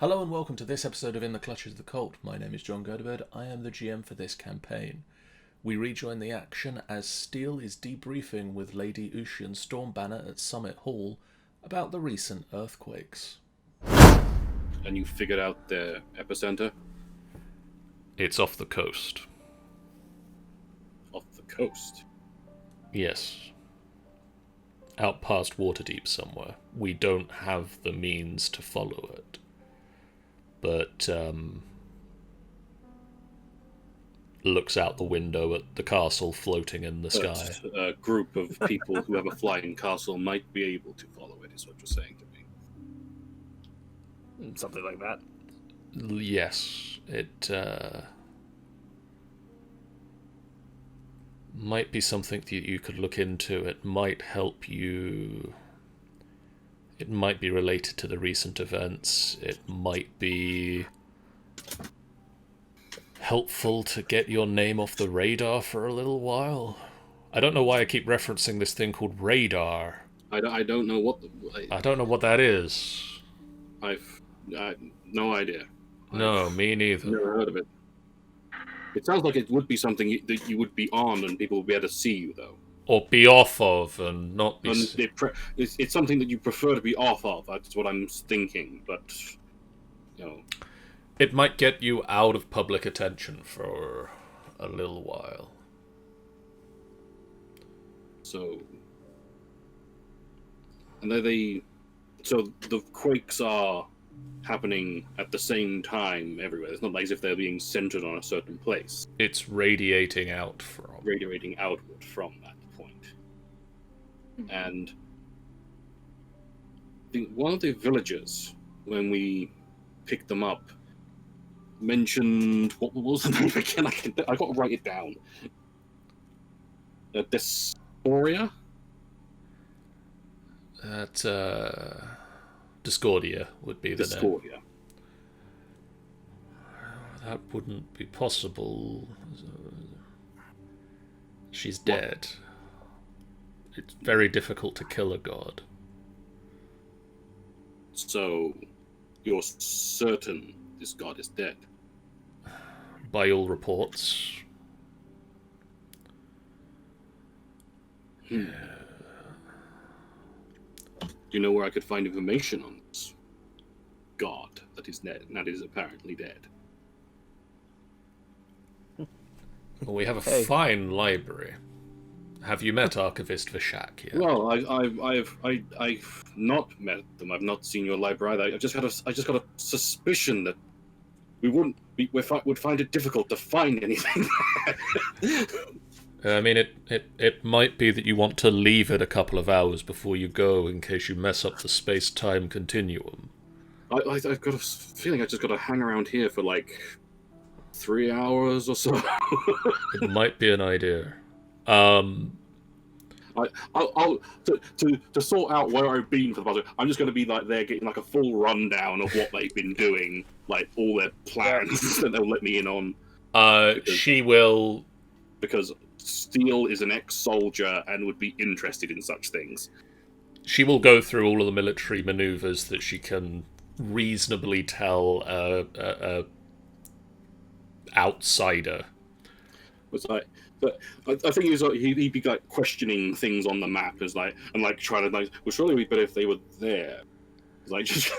Hello and welcome to this episode of In the Clutches of the Cult. My name is John Godebert. I am the GM for this campaign. We rejoin the action as Steele is debriefing with Lady Ushien Stormbanner at Summit Hall about the recent earthquakes. And you figured out the epicenter? It's off the coast. Off the coast? Yes. Out past Waterdeep somewhere. We don't have the means to follow it. But, looks out the window at the castle floating in the sky. A group of people who have a flying castle might be able to follow it, is what you're saying to me. Something like that. Yes, it might be something that you could look into. It might help you. It might be related to the recent events. It might be helpful to get your name off the radar for a little while. I don't know why I keep referencing this thing called radar. I don't know what... I don't know what that is. I've no idea. No, me neither. Never heard of it. It sounds like it would be something that you would be on and people would be able to see you, though. Or be off of and not be... It's something that you prefer to be off of, that's what I'm thinking, but, you know... It might get you out of public attention for a little while. So... And so the quakes are happening at the same time everywhere. It's not like as if they're being centered on a certain place. It's radiating outward from that point. And I think one of the villagers, when we picked them up, mentioned... What was the name again? I got to write it down. Dysphoria? That, Discordia would be the name. Discordia. That wouldn't be possible. She's dead. It's very difficult to kill a god. So, you're certain this god is dead? By all reports. Do you know where I could find information on this god that is dead, and that is apparently dead? Well, we have a fine library. Have you met Archivist Vishak yet? Well, I've not met them. I've not seen your library either. I just got a suspicion that we would find it difficult to find anything. I mean, it might be that you want to leave it a couple of hours before you go in case you mess up the space-time continuum. I've got a feeling I just got to hang around here for like 3 hours or so. It might be an idea. I'll to sort out where I've been for the puzzle. I'm just going to be like there getting like a full rundown of what they've been doing, like all their plans that they'll let me in on. She will, because Steele is an ex-soldier and would be interested in such things. She will go through all of the military maneuvers that she can reasonably tell a outsider. It's like, but I think he'd be like questioning things on the map, as like and like trying to like, well, surely it'd be better if they were there. Like just.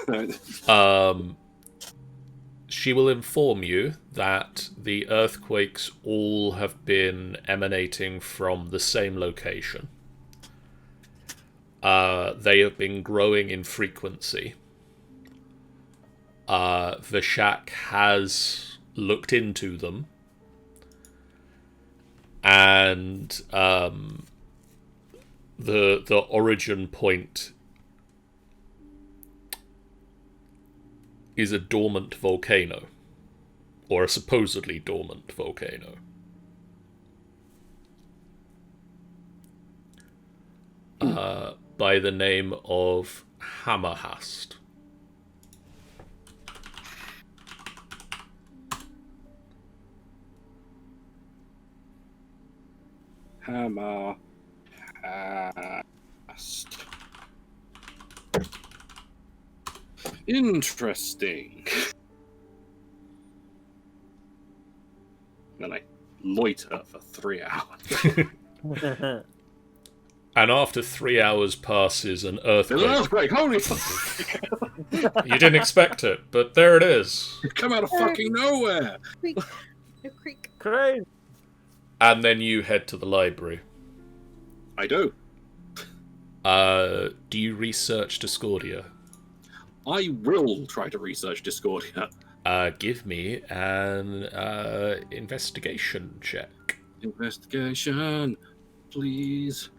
She will inform you that the earthquakes all have been emanating from the same location. They have been growing in frequency. Vishak has looked into them. And the origin point is a dormant volcano, or a supposedly dormant volcano. By the name of Hammerhast. Hammerhast. Interesting. loiter for 3 hours. And after 3 hours passes, an There's an earthquake. earthquake! Holy fuck! You didn't expect it, but there it is. It's come out of fucking nowhere! Creek. No creek. Crazy. And then you head to the library. I do. Do you research Discordia? I will try to research Discordia. Give me an investigation check. Investigation, please.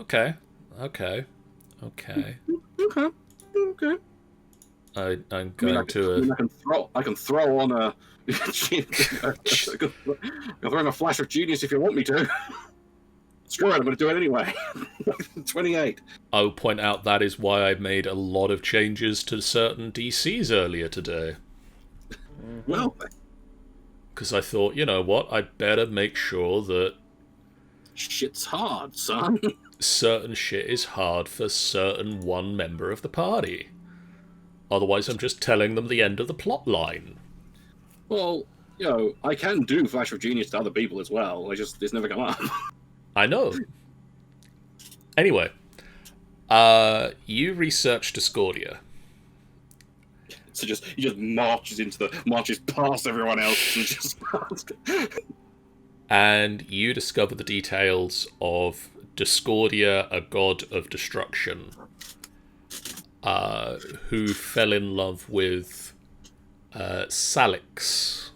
Okay. Okay. I'm going to. I can throw on a. I can throw in a flash of genius if you want me to. Screw it, I'm going to do it anyway. 28. I'll point out that is why I made a lot of changes to certain DCs earlier today. Well, Because I thought, you know what, I'd better make sure that shit's hard, son. certain shit is hard for certain one member of the party. Otherwise, I'm just telling them the end of the plot line. Well, you know, I can do flash of genius to other people as well. It's never come up. I know. Anyway, you research Discordia. So he just marches past everyone else and just. And you discover the details of Discordia, a god of destruction, who fell in love with Salix.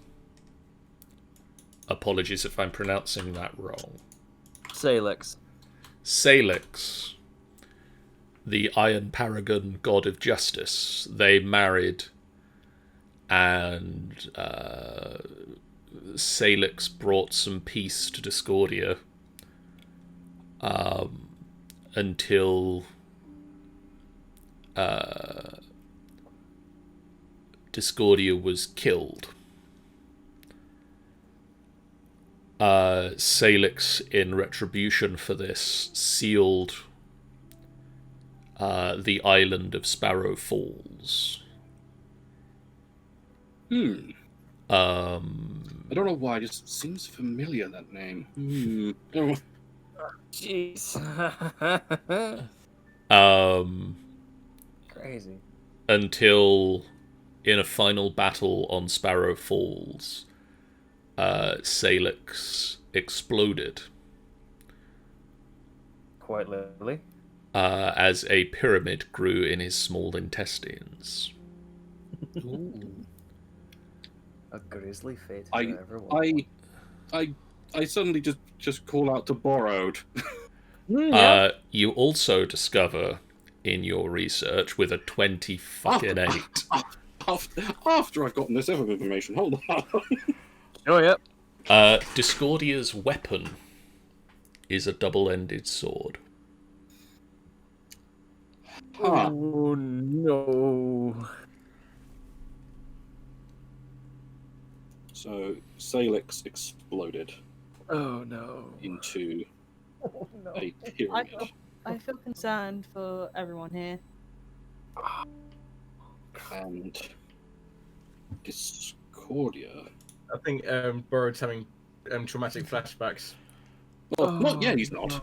Apologies if I'm pronouncing that wrong. Salix. Salix, the Iron Paragon god of justice. They married, and Salix brought some peace to Discordia until Discordia was killed. Salix, in retribution for this, sealed the island of Sparrow Falls. I don't know why, it just seems familiar, that name. Jeez. Crazy. Until, in a final battle on Sparrow Falls, Salix exploded. Quite literally. As a pyramid grew in his small intestines. A grisly fate I- for everyone. I suddenly just call out to Borrowed. You also discover in your research with a 20 fucking 8. After I've gotten this other information, hold on. Oh, yep. Discordia's weapon is a double-ended sword. Huh. Oh, no. So Salix exploded Oh, no. into Oh, no. a pyramid. I feel concerned for everyone here. And Discordia. I think Burrod's having traumatic flashbacks. Well, not yet, he's not.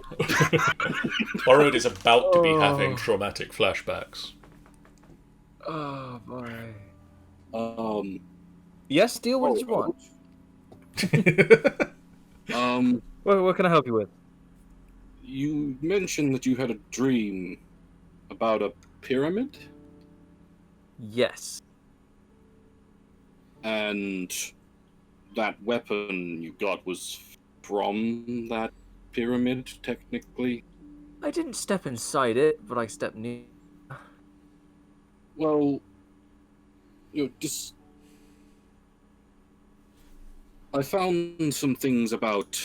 Borrowed is about to be having traumatic flashbacks. Oh, boy. Um, Yes, deal what you want. What can I help you with? You mentioned that you had a dream about a pyramid, Yes. and that weapon you got was from that pyramid, technically. I didn't step inside it, but I stepped near. Well, I found some things about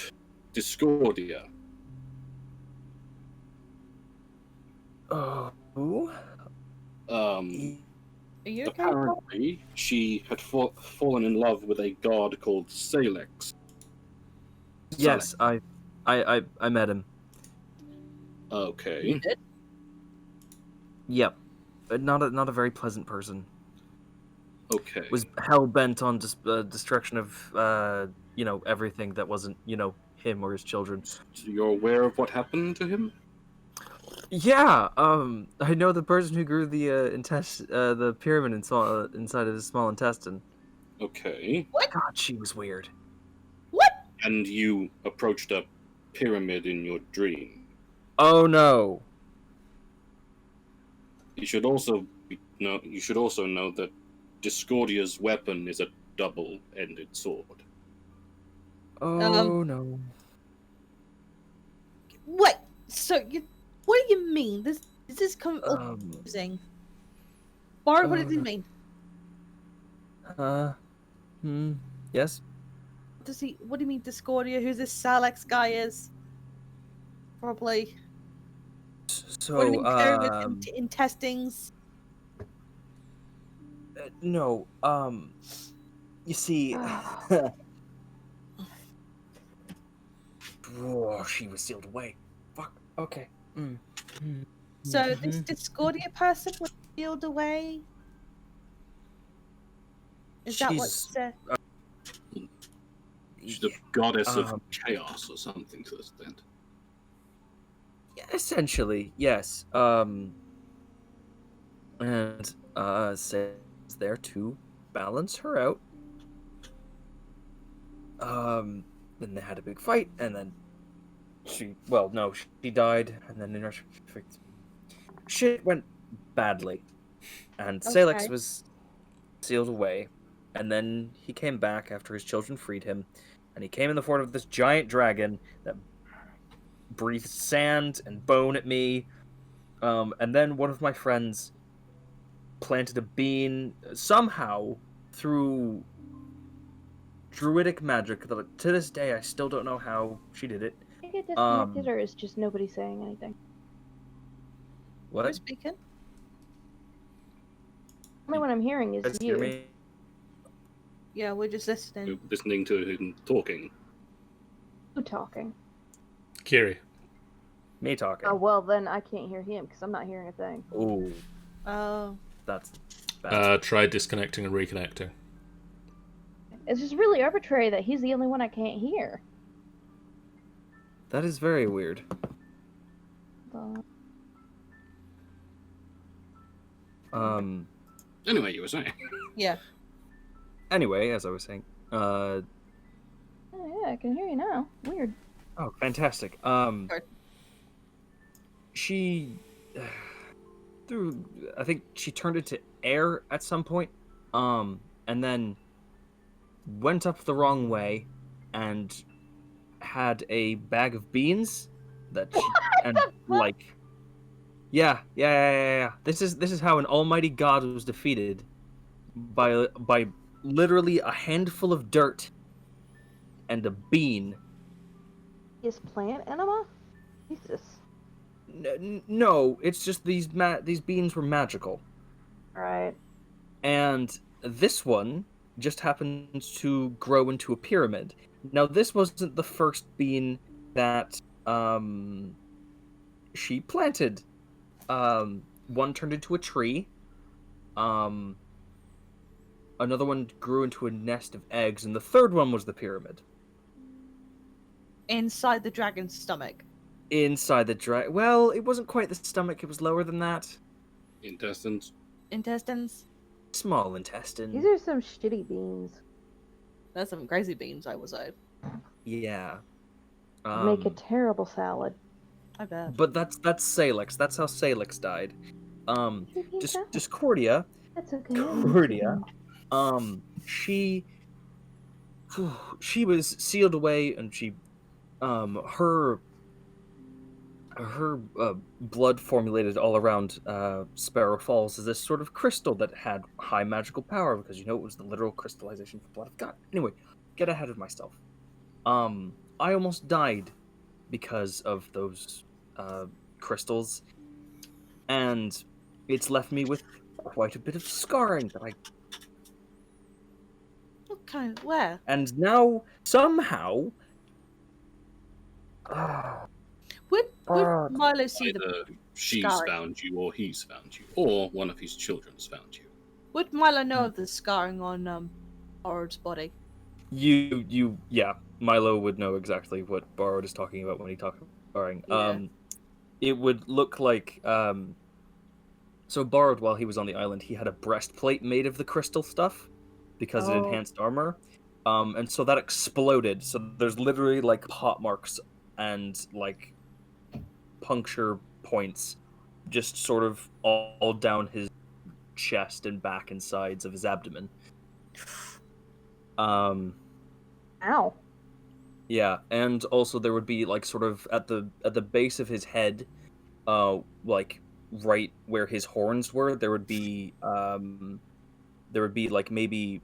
Discordia. Oh. Are you okay? Apparently, she had fallen in love with a god called Salix. Yes, I met him. Okay. Yep, but not a very pleasant person. Okay. was hell bent on destruction of everything that wasn't him or his children. So you're aware of what happened to him? Yeah, I know the person who grew the pyramid inside of his small intestine. Okay. God, she was weird. What? And you approached a pyramid in your dream. Oh no. You should also know that Discordia's weapon is a double-ended sword. Oh no. Wait. So you? What do you mean? This is this confusing. Bard, what does he mean? Yes. Does he? What do you mean, Discordia? Who this Salax guy is? Probably. So, What do you mean, pyramids and intestines? no, you see, oh, she was sealed away. Fuck. Okay. So this Discordia person was sealed away. Is that what you She's- said? She's the goddess of Um, chaos or something to this extent. Essentially, yes. And Sarah's there to balance her out. Then they had a big fight, and then she died, and then in retrospect, shit went badly, and Salix Okay. was sealed away, and then he came back after his children freed him, and he came in the form of this giant dragon that breathed sand and bone at me. And then one of my friends planted a bean somehow through druidic magic that to this day I still don't know how she did it. I get disconnected, or is just nobody saying anything? Who's What? speaking? Only one I'm hearing is Guys you. hear me? Yeah, we're just listening. You're listening to him talking. Who talking? Kiri. Me talking. Oh well, then I can't hear him because I'm not hearing a thing. Ooh, Oh. that's bad. Try disconnecting and reconnecting. It's just really arbitrary that he's the only one I can't hear. That is very weird. But... Anyway, you were saying. Yeah. Anyway, as I was saying, Oh yeah, I can hear you now. Weird. oh, fantastic. Good. She I think she turned into air at some point, and then went up the wrong way and had a bag of beans that she, and like yeah. This is how an almighty god was defeated by literally a handful of dirt and a bean. Is plant enema? Jesus. No, it's just these beans were magical. Alright. And this one just happens to grow into a pyramid. Now, this wasn't the first bean that she planted. One turned into a tree. Another one grew into a nest of eggs, and the third one was the pyramid. Inside the dragon's stomach. Inside the well, it wasn't quite the stomach, it was lower than that. Intestines. Intestines. Small intestine. These are some shitty beans. That's some crazy beans, I would say. Yeah. Make a terrible salad. I bet. But that's Salix. That's how Salix died. Discordia. That's okay. Discordia. She was sealed away, and she, her blood formulated all around Sparrow Falls as this sort of crystal that had high magical power, because it was the literal crystallization of the blood of God. Anyway, get ahead of myself. I almost died because of those crystals, and it's left me with quite a bit of scarring that I. What kind? Where? And now somehow. Would Milo see the? Either she's scarring. found you, or he's found you, or one of his children's found you. Would Milo know of the scarring on Borrowed's body? Yeah. Milo would know exactly what Borrowed is talking about when he talks about scarring. Yeah. It would look like so Borrowed, while he was on the island, he had a breastplate made of the crystal stuff because it Oh. enhanced armor. And so that exploded. So there's literally like pot marks and like puncture points just sort of all down his chest and back and sides of his abdomen. Ow. Yeah, and also there would be like sort of at the base of his head, like right where his horns were, there would be like maybe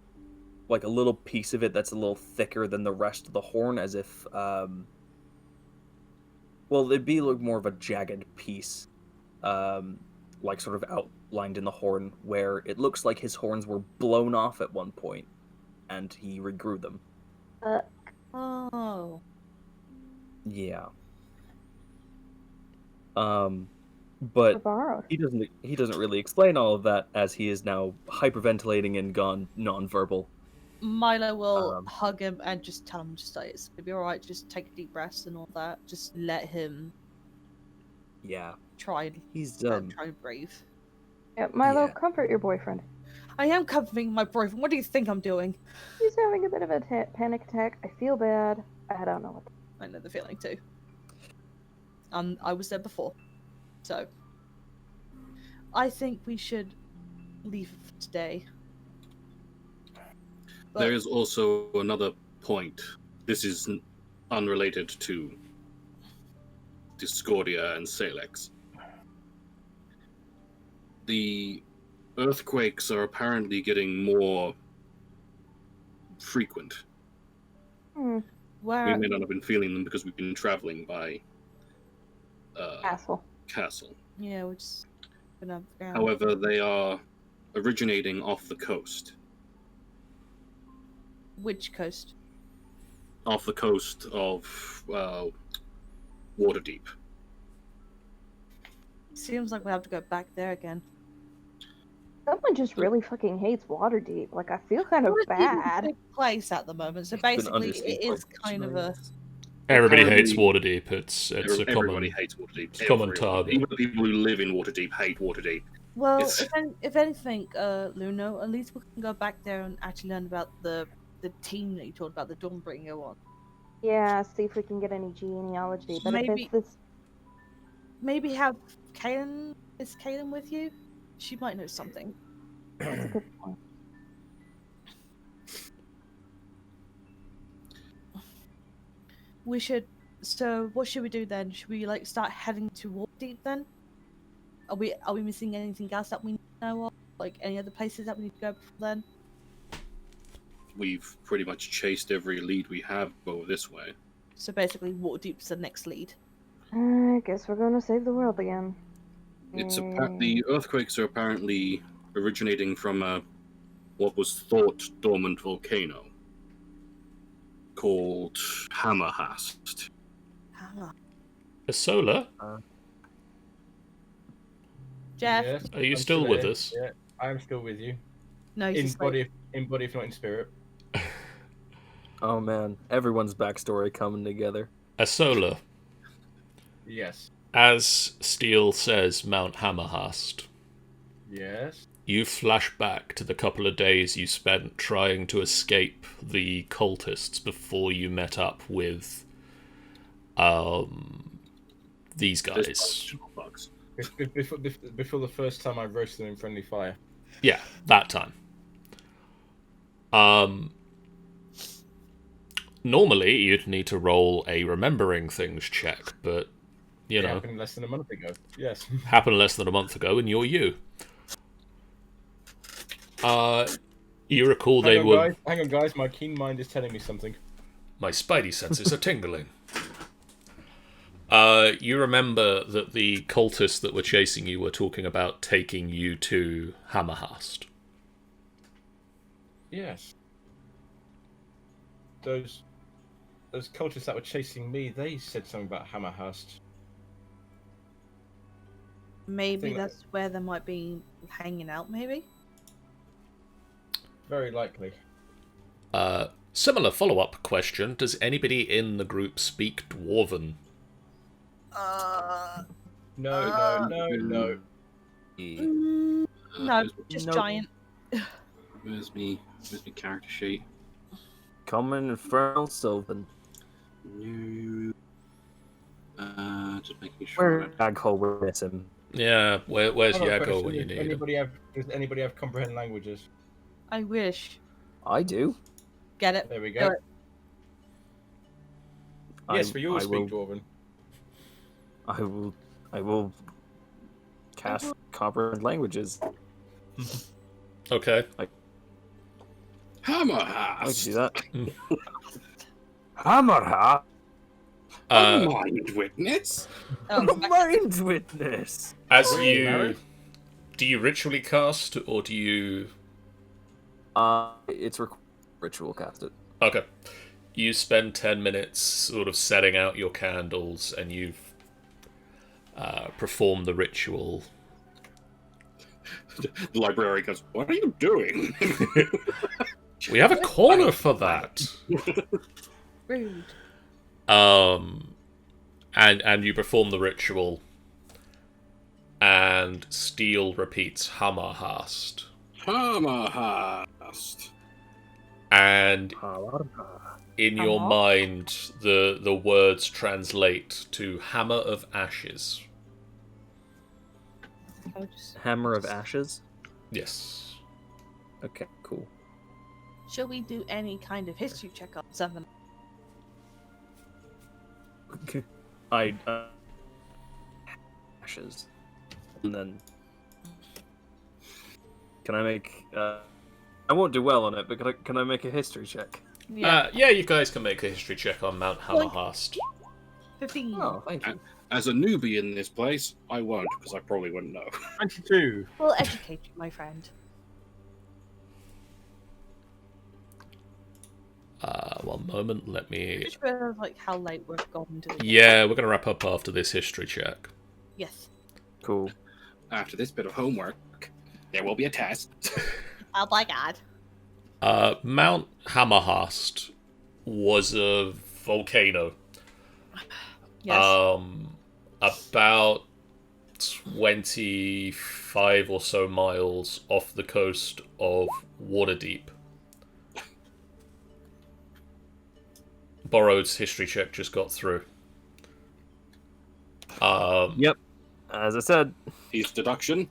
like a little piece of it that's a little thicker than the rest of the horn, as if well, it'd be like more of a jagged piece, like sort of outlined in the horn, where it looks like his horns were blown off at one point, and he regrew them. Oh. Yeah. But Borrowed. he doesn't really explain all of that, as he is now hyperventilating and gone nonverbal. Milo will hug him and just tell him just like it's gonna be alright, just take a deep breath and all that. Just let him try and breathe. Yeah, Milo, Yeah. comfort your boyfriend. I am comforting my boyfriend. What do you think I'm doing? He's having a bit of a panic attack. I feel bad. I don't know what. I know the feeling too. I was there before. So I think we should leave it for today. But There is also another point. This is unrelated to Discordia and Salex. The earthquakes are apparently getting more frequent. We where may not have been feeling them because we've been traveling by Castle. yeah, we're just gonna However, they are originating off the coast. Which coast? Off the coast of Waterdeep. Seems like we have to go back there again. Someone just really fucking hates Waterdeep. Like, I feel kind of Waterdeep is a bad. big place at the moment, so Been basically undersea it is for kind of a. Everybody Apparently- hates Waterdeep. It's a Everybody common. hates Waterdeep. it's a common Everyone. target. Even the people who live in Waterdeep hate Waterdeep. Well, It's- if anything, Luno, at least we can go back there and actually learn about the team that you talked about, the Dawnbringer one. Yeah, see if we can get any genealogy. But if Maybe- it's this, Maybe have Kaylin. Is Kaylin with you? She might know something. that's a good point. We should. So, what should we do then? Should we like start heading to Waterdeep then? Are we missing anything else that we know of? Like any other places that we need to go before then? We've pretty much chased every lead we have over this way. So basically, Waterdeep's the next lead. I guess we're gonna save the world again. The earthquakes are apparently originating from what was thought dormant volcano called Hammerhast. Ah, A solar? Jeff. Yes, Are you I'm still with here. us? Yeah, I'm still with you. No, he's In just like, body, if not in spirit. Oh man, everyone's backstory coming together. A solar. Yes. As Steele says, Mount Hammerhast. Yes. You flash back to the couple of days you spent trying to escape the cultists before you met up with these guys. Bugs. Before the first time I roasted them in friendly fire. Yeah, that time. Normally you'd need to roll a remembering things check, but you It know, happened less than a month ago. Yes. happened less than a month ago, and you're you. You recall they were. Hang on, guys. My keen mind is telling me something. My spidey senses are tingling. You remember that the cultists that were chasing you were talking about taking you to Hammerhast. Yes. Those cultists that were chasing me, they said something about Hammerhast. maybe think that's where they might be hanging out. Maybe. very likely. Similar follow-up question: does anybody in the group speak Dwarven? No. No, just Nope. giant. Where's me character sheet? Common, Infernal, Sylvan. No. Just making sure. Where Aghole will miss him. Yeah, where's I've got a Yago question. when you need him? Does anybody have comprehend languages? I wish. I do. Get it? There we Do go. it. Yes, we all I speak will, Dwarven. I will cast comprehend languages. Okay. I can Hammerhast. do that. Hammerha. Mind witness. Oh, Mind witness. As Are you you married? do you ritually cast or do you? It's ritual cast it. Okay. You spend 10 minutes sort of setting out your candles, and you've performed the ritual. The librarian goes, "What are you doing?" We have a corner for that. rude. And you perform the ritual, and Steel repeats Hammerhast. Hammerhast. And in your Hammer? mind, the words translate to Hammer of Ashes. Hammer of Ashes. Yes. Okay, cool. Shall we do any kind of history check on something? I Ashes, and then can I make? I won't do well on it, but can I make a history check? Yeah. Yeah, you guys can make a history check on Mount Hammerhast. 15. Oh, thank you. As a newbie in this place, I won't, because I probably wouldn't know. 22. We'll educate you, my friend. One moment, let me... Just realized like how late we've gone to. Yeah, we're going to wrap up after this history check. Yes. Cool. After this bit of homework, there will be a test. Oh my god. Mount Hammerhast was a volcano. Yes. About 25 or so miles off the coast of Waterdeep. Borrowed's history check just got through. Yep. As I said. His deduction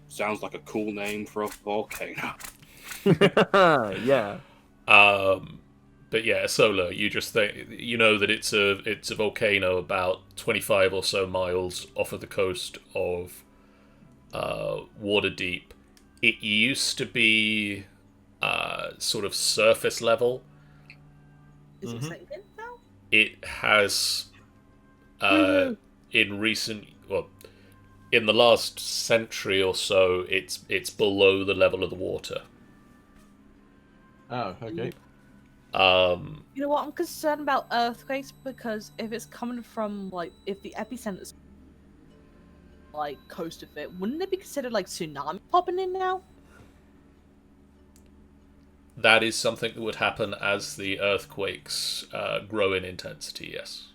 sounds like a cool name for a volcano. Yeah. But yeah, Solar, you just think you know that it's a volcano about 25 or so miles off of the coast of Waterdeep. It used to be sort of surface level. Is it sinking now? It has in the last century or so, it's below the level of the water. Oh, okay. You know what? I'm concerned about earthquakes because if it's coming from like if the epicenter's like coast of it, wouldn't it be considered like tsunami popping in now? That is something that would happen as the earthquakes grow in intensity, yes.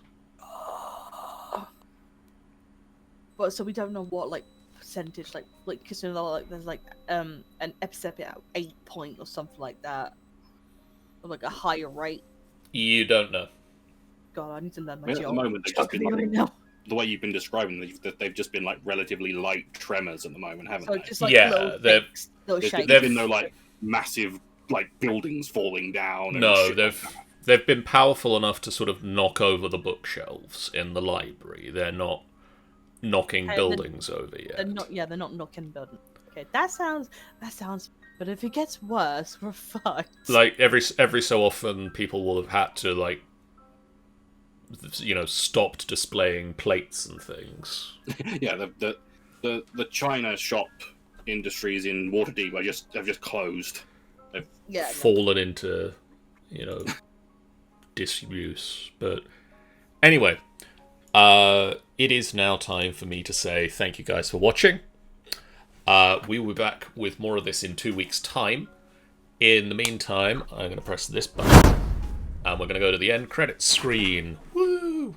But so we don't know what like percentage like because you know like there's like an epicenter at 8 point or something like that. Or like a higher rate. You don't know. God, I need to learn my I mean, at the geography. moment, they've just been Right like, now. the way you've been describing them, they've just been like relatively light tremors at the moment, haven't So they? just like Yeah, little they've- shakes, little There's shakes. been no like massive like buildings falling down. And No, shit like that. they've been powerful enough to sort of knock over the bookshelves in the library. They're not knocking Okay, buildings over yet. They're not knocking building. Okay, that sounds. But if it gets worse, we're fucked. Like every so often, people will have had to like, stopped displaying plates and things. Yeah, the China shop industries in Waterdeep have just closed. Yeah. Fallen into, disuse. But anyway, it is now time for me to say thank you guys for watching. We will be back with more of this in 2 weeks' time. In the meantime, I'm going to press this button, and we're going to go to the end credits screen. Woo!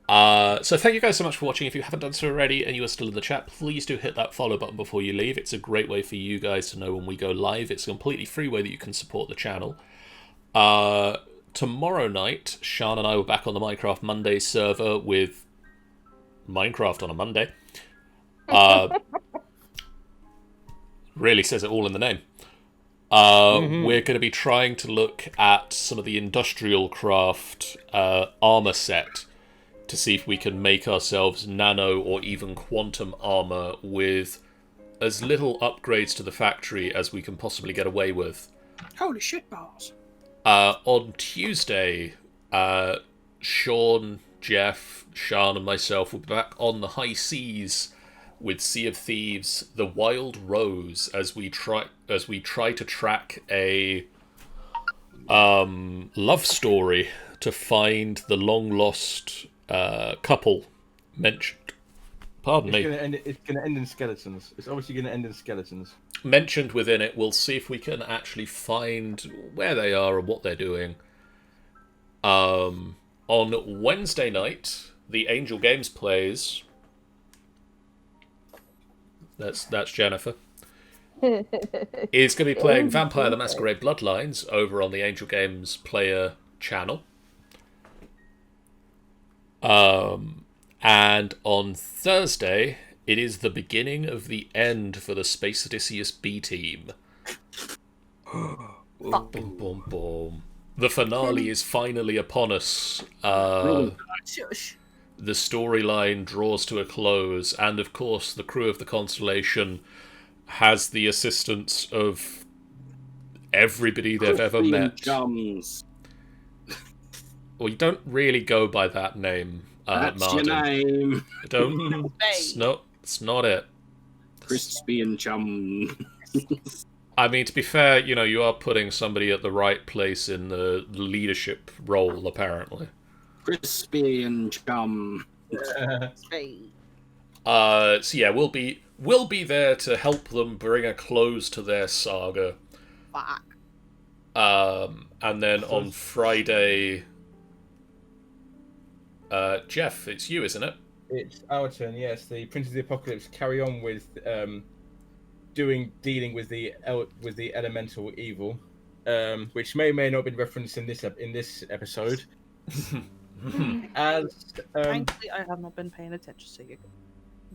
So thank you guys so much for watching. If you haven't done so already and you are still in the chat, please do hit that follow button before you leave. It's a great way for you guys to know when we go live. It's a completely free way that you can support the channel. Tomorrow night, Sean and I were back on the Minecraft Monday server with Minecraft on a Monday. Really says it all in the name. We're going to be trying to look at some of the industrial craft armor set to see if we can make ourselves nano or even quantum armor with as little upgrades to the factory as we can possibly get away with. Holy shit balls. On Tuesday, Sean, Jeff, Sean and myself will be back on the high seas with Sea of Thieves, The Wild Rose, as we try to track a love story to find the long-lost couple mentioned. Pardon me. It's going to end in skeletons. It's obviously going to end in skeletons. Mentioned within it. We'll see if we can actually find where they are and what they're doing. On Wednesday night, the Angel Games plays. That's Jennifer. Is going to be playing Vampire the Masquerade Bloodlines over on the Angel Games player channel. And on Thursday, it is the beginning of the end for the Space Odysseus B team. Boom, boom, boom. The finale is finally upon us. Shush. The storyline draws to a close, and of course, the crew of the Constellation has the assistance of everybody they've ever met. Chums. Well, you don't really go by that name, That's Martin. your name. Don't. It's not it. Crispy and Chum. I mean, to be fair, you are putting somebody at the right place in the leadership role, apparently. Crispy and Chum. So yeah, we'll be there to help them bring a close to their saga. Fuck. And then on Friday, Jeff, it's you, isn't it? It's our turn, yes. The Prince of the Apocalypse carry on with dealing with the elemental evil, which may or may not have been referenced in this episode. As Thankfully, I have not been paying attention to you.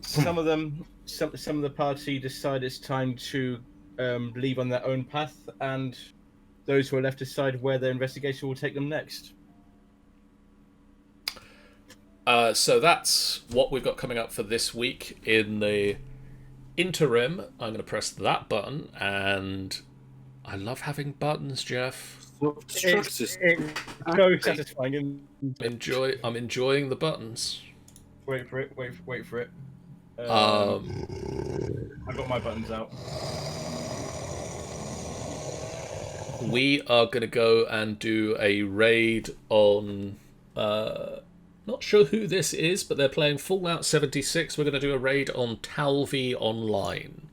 some of the party decide it's time to leave on their own path, and those who are left decide where their investigation will take them next. So that's what we've got coming up for this week. In the interim, I'm going to press that button, and I love having buttons, Jeff. It's so satisfying. I'm enjoying the buttons. Wait for it. I got my buttons out. We are going to go and do a raid on... not sure who this is, but they're playing Fallout 76. We're going to do a raid on Talvi Online.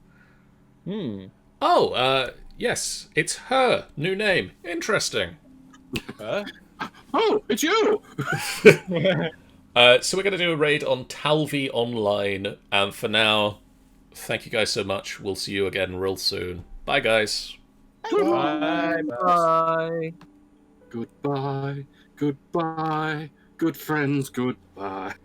Oh, yes, it's her. New name. Interesting. Huh? Oh, it's you! So we're going to do a raid on Talvi Online. And for now, thank you guys so much. We'll see you again real soon. Bye, guys. Bye. Bye. Goodbye, goodbye, good friends, goodbye.